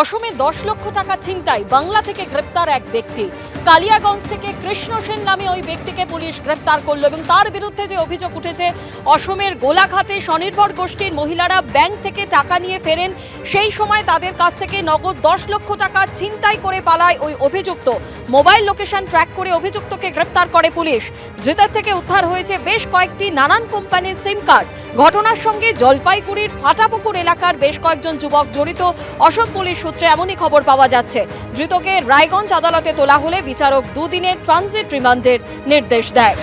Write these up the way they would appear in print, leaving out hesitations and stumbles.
অসমে 10 লক্ষ টাকা ছিনতাই, বাংলা থেকে গ্রেপ্তার এক ব্যক্তি। কালিয়াগঞ্জ থেকে কৃষ্ণ সেন নামে ওই ব্যক্তিকে পুলিশ গ্রেপ্তার করলো এবং তার বিরুদ্ধে যে অভিযোগ উঠেছে, অসমের গোলাঘাটে স্বনির্ভর গোষ্ঠীর মহিলারা ব্যাংক থেকে টাকা নিয়ে ফেরেন, সেই সময় তাদের কাছ থেকে নগদ 10 লক্ষ টাকা ছিনতাই করে পালায় ওই অভিযুক্ত। মোবাইল লোকেশন ট্র্যাক করে অভিযুক্তকে গ্রেপ্তার করে পুলিশ। ধৃতের থেকে উদ্ধার হয়েছে বেশ কয়েকটি নানান কোম্পানির সিম কার্ড। ঘটনার সঙ্গে জলপাইগুড়ির ফাটাপুকুর এলাকার বেশ কয়েকজন যুবক জড়িত। অসম পুলিশ সূত্রে এমনই খবর পাওয়া যাচ্ছে। ধৃতকে রায়গঞ্জ আদালতে তোলা হলে বিচারক দুদিনের ট্রানজিট রিমান্ডের নির্দেশ দেয়।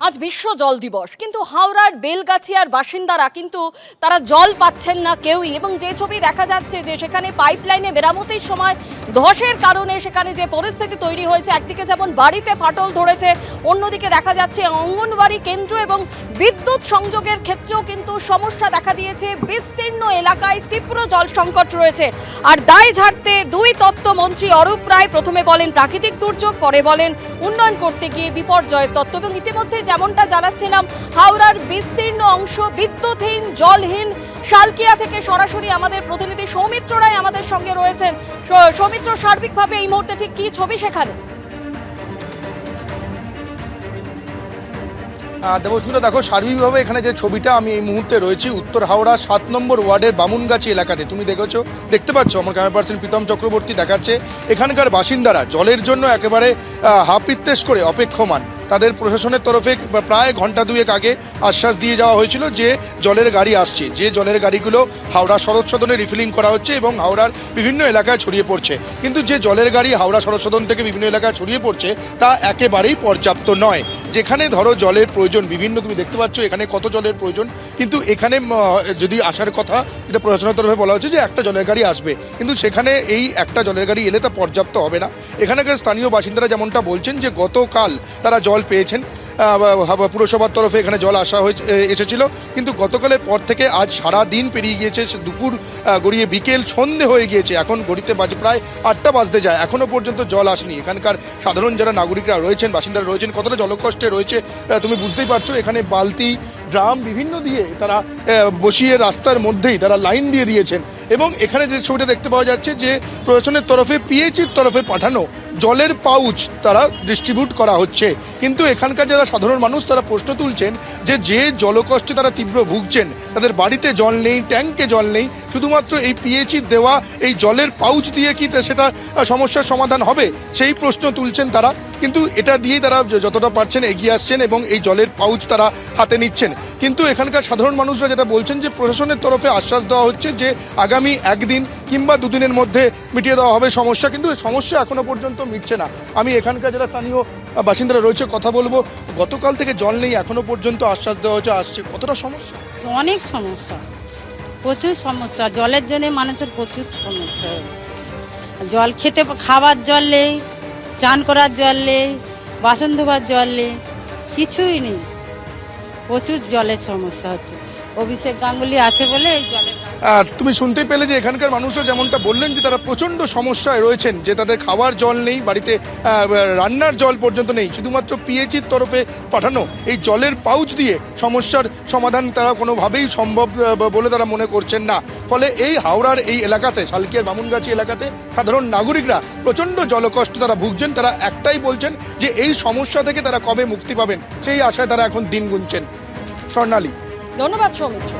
আজ বিশ্ব জল দিবস, কিন্তু হাওড়ার বেলগাছিয়ার বাসিন্দারা কিন্তু তারা জল পাচ্ছেন না কেউই। এবং যে ছবি দেখা যাচ্ছে যে সেখানে পাইপলাইনে মেরামতির সময় ধসের কারণে সেখানে যে পরিস্থিতি তৈরি হয়েছে, একদিকে যেমন বাড়িতে ফাটল ধরেছে, অন্যদিকে দেখা যাচ্ছে অঙ্গনওয়াড়ি কেন্দ্র এবং বিদ্যুৎ সংযোগের ক্ষেত্রেও কিন্তু সমস্যা দেখা দিয়েছে। বিস্তীর্ণ এলাকায় তীব্র জল সংকট রয়েছে। আর দায় ঝাড়তে দুই তত্ত্ব মন্ত্রী অরূপ রায় প্রথমে বলেন প্রাকৃতিক দুর্যোগ, পরে বলেন উন্নয়ন করতে গিয়ে বিপর্যয়ের তত্ত্ব। এবং ইতিমধ্যে যেমনটা জানাচ্ছিলাম, হাওড়ার বিস্তীর্ণ অংশ বিদ্যুৎহীন, জলহীন। শালকিয়া থেকে সরাসরি আমাদের প্রতিনিধি সৌমিত্র রায় আমাদের সঙ্গে রয়েছেন। সৌমিত্র, সার্বিকভাবে এই মুহূর্তে ঠিক কি ছবি সেখানে? দেবস্মিতা, দেখো সার্বিকভাবে এখানে যে ছবিটা আমি এই মুহূর্তে রয়েছি উত্তর হাওড়া 7 নম্বর ওয়ার্ডের বামুনগাছি এলাকাতে। তুমি দেখতে পাচ্ছ, আমার ক্যামেরা পার্সন প্রীতম চক্রবর্তী দেখাচ্ছে এখানকার বাসিন্দারা জলের জন্য একেবারে হাপিত্তেশ করে অপেক্ষমান। তাদের প্রশাসনের তরফে প্রায় ঘন্টা দুয়েক আগে আশ্বাস দিয়ে যাওয়া হয়েছিল যে জলের গাড়ি আসছে, যে জলের গাড়িগুলো হাওড়া সদর সদনে রিফিলিং করা হচ্ছে এবং হাওড়ার বিভিন্ন এলাকায় ছড়িয়ে পড়ছে। কিন্তু যে জলের গাড়ি হাওড়া সদর সদন থেকে বিভিন্ন এলাকায় ছড়িয়ে পড়ছে তা একেবারেই পর্যাপ্ত নয়। যেখানে ধরো জলের প্রয়োজন বিভিন্ন, তুমি দেখতে পাচ্ছ এখানে কত জলের প্রয়োজন, কিন্তু এখানে যদি আসার কথা, যেটা প্রশাসনের তরফে বলা হচ্ছে যে একটা জলের গাড়ি আসবে, কিন্তু সেখানে এই একটা জলের গাড়ি এলে তা পর্যাপ্ত হবে না। এখানকার স্থানীয় বাসিন্দারা যেমনটা বলছেন যে গতকাল তারা জল পেয়েছেন, পুরসভার তরফে এখানে জল আসা এসেছিল, কিন্তু গতকালের পর থেকে আজ সারা দিন পেরিয়ে গিয়েছে, দুপুর গড়িয়ে বিকেল সন্ধে হয়ে গিয়েছে, এখন গড়িতে বাজে প্রায় 8টা বাজতে যায়, এখনও পর্যন্ত জল আসেনি। এখানকার সাধারণ যারা নাগরিকরা রয়েছেন, বাসিন্দারা রয়েছেন, কতটা জলকষ্টে রয়েছে তুমি বুঝতেই পারছো। এখানে বালতি, ড্রাম বিভিন্ন দিয়ে তারা বসিয়ে রাস্তার মধ্যেই তারা লাইন দিয়ে দিয়েছেন। এবং এখানে যে ছবিটা দেখতে পাওয়া যাচ্ছে যে প্রশাসনের তরফে পিএইচির তরফে পাঠানো জলের পাউচ তারা ডিস্ট্রিবিউট করা হচ্ছে। কিন্তু এখানকার যারা সাধারণ মানুষ তারা প্রশ্ন তুলছেন যে জলকষ্টে তারা তীব্র ভুগছেন, তাদের বাড়িতে জল নেই, ট্যাঙ্কে জল নেই, শুধুমাত্র এই পিএইচির দেওয়া এই জলের পাউচ দিয়ে কি সেটা সমস্যার সমাধান হবে, সেই প্রশ্ন তুলছেন তারা। কিন্তু এটা দিয়েই তারা যতটা পারছেন এগিয়ে আসছেন এবং এই জলের পাউচ তারা হাতে নিচ্ছেন। কিন্তু এখানকার সাধারণ মানুষরা যেটা বলছেন যে প্রশাসনের তরফে আশ্বাস দেওয়া হচ্ছে যে আগামী একদিন কিংবা দুদিনের মধ্যে মিটিয়ে দেওয়া হবে সমস্যা, কিন্তু সমস্যা এখনো পর্যন্ত মিটছে না। আমি এখানকার যারা স্থানীয় বাসিন্দারা রয়েছে কথা বলবো। গতকাল থেকে জল নেই, এখনো পর্যন্ত আশ্বাস দেওয়া হচ্ছে আসছে, কতটা সমস্যা? অনেক সমস্যা, প্রচুর সমস্যা। জলের জন্য মানুষের প্রচুর সমস্যা হচ্ছে। জল খেতে, খাবার জল নেই, চান করার জল নেই, বাসন ধোবার জল নেই, কিছুই নেই। প্রচুর জলের সমস্যা হচ্ছে। অভিষেক গাঙ্গুলি আছে বলে এই জলের। তুমি শুনতে পেলে যে এখানকার মানুষরা যেমনটা বললেন যে তারা প্রচণ্ড সমস্যায় রয়েছেন, যে তাদের খাওয়ার জল নেই, বাড়িতে রান্নার জল পর্যন্ত নেই, শুধুমাত্র পিএইচির তরফে পাঠানো এই জলের পাউচ দিয়ে সমস্যার সমাধান তারা কোনোভাবেই সম্ভব বলে তারা মনে করছেন না। ফলে এই হাওড়ার এই এলাকাতে, শালকিয়ার বামুনগাছি এলাকাতে সাধারণ নাগরিকরা প্রচণ্ড জলকষ্ট তারা ভুগছেন। তারা একটাই বলছেন যে এই সমস্যা থেকে তারা কবে মুক্তি পাবেন সেই আশায় তারা এখন দিন গুনছেন। স্বর্ণালী, ধন্যবাদ সৌমিত্র।